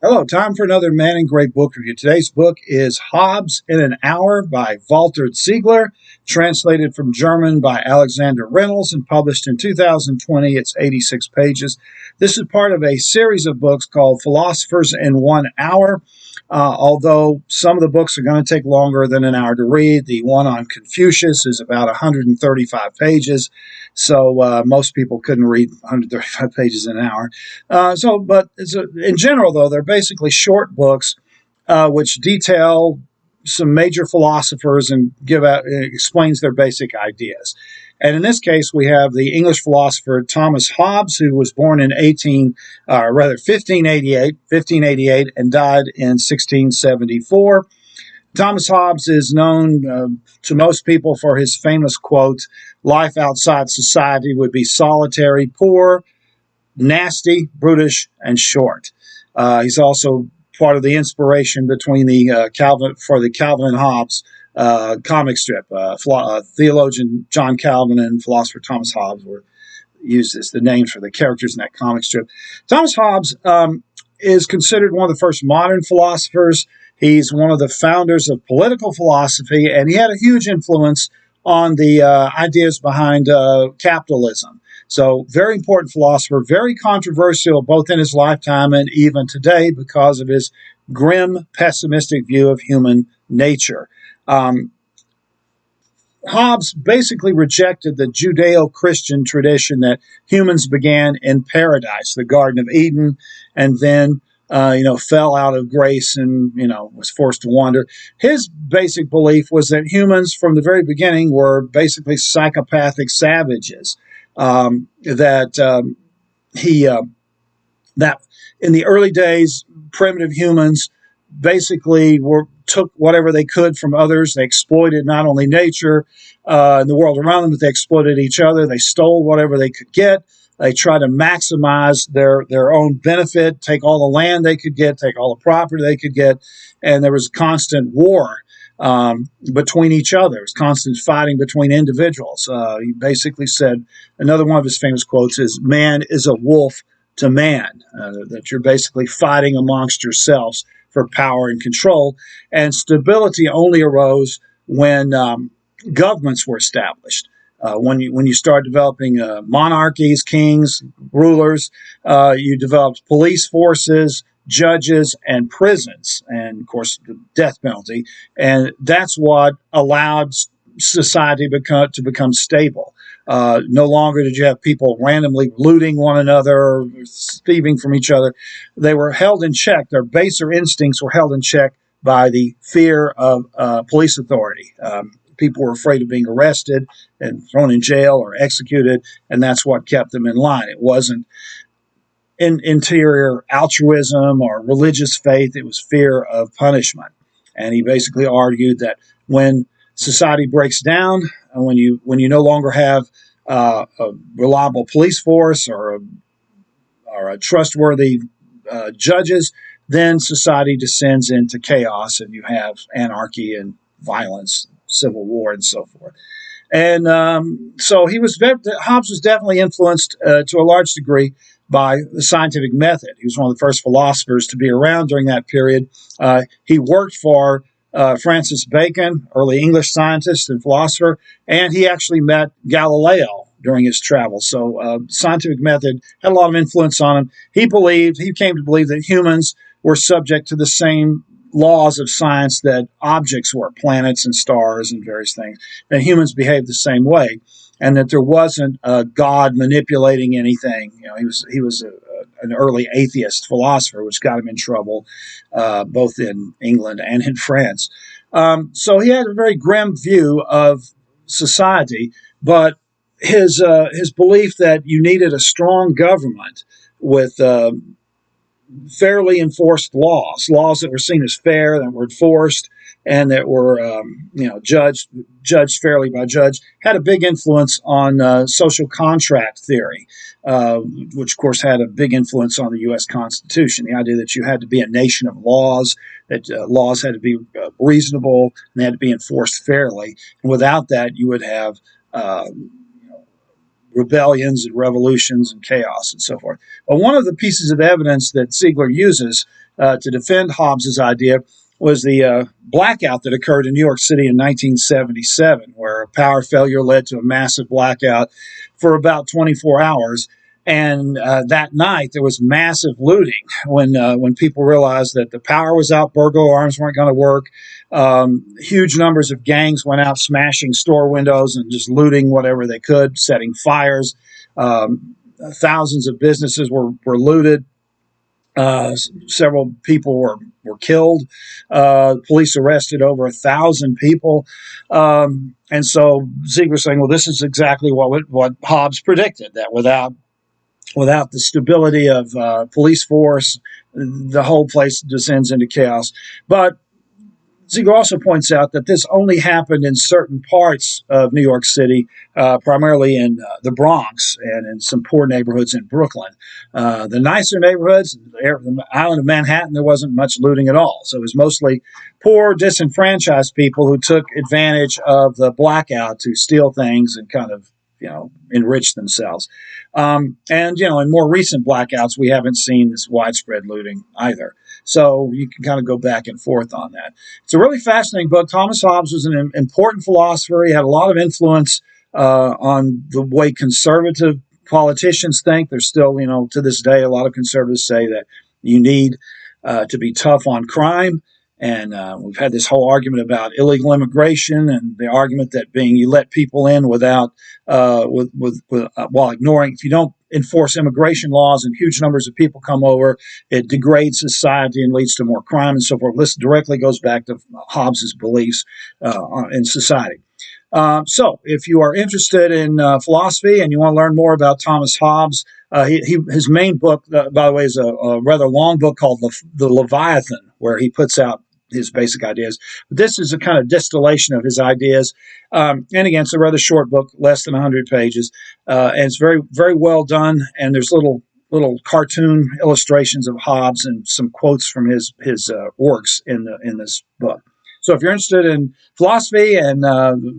Hello, time for another Man in Gray book review. Today's book is Hobbes in an Hour by Walther Ziegler, translated from German by Alexander Reynolds and published in 2020. It's 86 pages. This is part of a series of books called Philosophers in 1 Hour. Although some of the books are going to take longer than an hour to read. The one on Confucius is about 135 pages, so most people couldn't read 135 pages in an hour. In general, though, they're basically short books which detail some major philosophers and explains their basic ideas. And in this case, we have the English philosopher Thomas Hobbes, who was born in 1588 and died in 1674. Thomas Hobbes is known to most people for his famous quote, "Life outside society would be solitary, poor, nasty, brutish, and short." He's also part of the inspiration between the Calvin and Hobbes comic strip. Theologian John Calvin and philosopher Thomas Hobbes were used as the names for the characters in that comic strip. Thomas Hobbes is considered one of the first modern philosophers. He's one of the founders of political philosophy, and he had a huge influence on the ideas behind capitalism. So, very important philosopher, very controversial both in his lifetime and even today because of his grim, pessimistic view of human nature. Hobbes basically rejected the Judeo-Christian tradition that humans began in paradise, the Garden of Eden, and then fell out of grace and, was forced to wander. His basic belief was that humans from the very beginning were basically psychopathic savages. That in the early days, primitive humans basically took whatever they could from others. They exploited not only nature and the world around them, but they exploited each other. They stole whatever they could get. They tried to maximize their own benefit, take all the land they could get, take all the property they could get, and there was constant war between each other. It was constant fighting between individuals. He basically said, another one of his famous quotes is, "Man is a wolf to man," that you're basically fighting amongst yourselves for power and control. And stability only arose when governments were established. When you start developing monarchies, kings, rulers, you developed police forces, judges, and prisons, and of course the death penalty. And that's what allowed society to become stable. No longer did you have people randomly looting one another or thieving from each other. They were held in check. Their baser instincts were held in check by the fear of police authority. People were afraid of being arrested and thrown in jail or executed, and that's what kept them in line. It wasn't interior altruism or religious faith. It was fear of punishment. And he basically argued that when society breaks down, and when you no longer have a reliable police force or a trustworthy judges, then society descends into chaos, and you have anarchy and violence, civil war, and so forth. And so Hobbes was definitely influenced to a large degree by the scientific method. He was one of the first philosophers to be around during that period. He worked for Francis Bacon, early English scientist and philosopher, and he actually met Galileo during his travels. So scientific method had a lot of influence on him. He came to believe that humans were subject to the same laws of science that objects were, planets and stars and various things, that humans behaved the same way, and that there wasn't a God manipulating anything. He was an early atheist philosopher, which got him in trouble both in England and in France. So he had a very grim view of society, but his belief that you needed a strong government with fairly enforced laws that were seen as fair, that were enforced, and that were judged fairly by judge, had a big influence on social contract theory, which of course had a big influence on the U.S. Constitution. The idea that you had to be a nation of laws, that laws had to be reasonable and they had to be enforced fairly, and without that you would have rebellions and revolutions and chaos and so forth. But one of the pieces of evidence that Ziegler uses to defend Hobbes's idea was the blackout that occurred in New York City in 1977, where a power failure led to a massive blackout for about 24 hours. And that night, there was massive looting when people realized that the power was out, burglar alarms weren't going to work. Huge numbers of gangs went out smashing store windows and just looting whatever they could, setting fires. Thousands of businesses were looted. Several people were killed. Police arrested over 1,000 people. And so Ziegler's saying, well, this is exactly what Hobbes predicted, that without the stability of police force, the whole place descends into chaos. But Ziegler also points out that this only happened in certain parts of New York City, primarily in the Bronx and in some poor neighborhoods in Brooklyn. The nicer neighborhoods, the island of Manhattan, there wasn't much looting at all. So it was mostly poor, disenfranchised people who took advantage of the blackout to steal things and kind of enrich themselves. And, in more recent blackouts, we haven't seen this widespread looting either. So you can kind of go back and forth on that. It's a really fascinating book. Thomas Hobbes was an important philosopher. He had a lot of influence on the way conservative politicians think. There's still, to this day, a lot of conservatives say that you need to be tough on crime. And we've had this whole argument about illegal immigration and the argument that you let people in without, while ignoring, if you don't enforce immigration laws and huge numbers of people come over, it degrades society and leads to more crime and so forth. This directly goes back to Hobbes's beliefs in society. So if you are interested in philosophy and you want to learn more about Thomas Hobbes, his main book, by the way, is a rather long book called The Leviathan, where he puts out his basic ideas. But this is a kind of distillation of his ideas. And again, it's a rather short book, less than 100 pages. And it's very, very well done. And there's little cartoon illustrations of Hobbes and some quotes from his works in this book. So if you're interested in philosophy and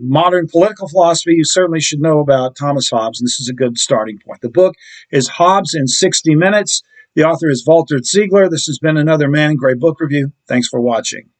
modern political philosophy, you certainly should know about Thomas Hobbes, and this is a good starting point. The book is Hobbes in 60 Minutes. The author is Walther Ziegler. This has been another Man in Gray book review. Thanks for watching.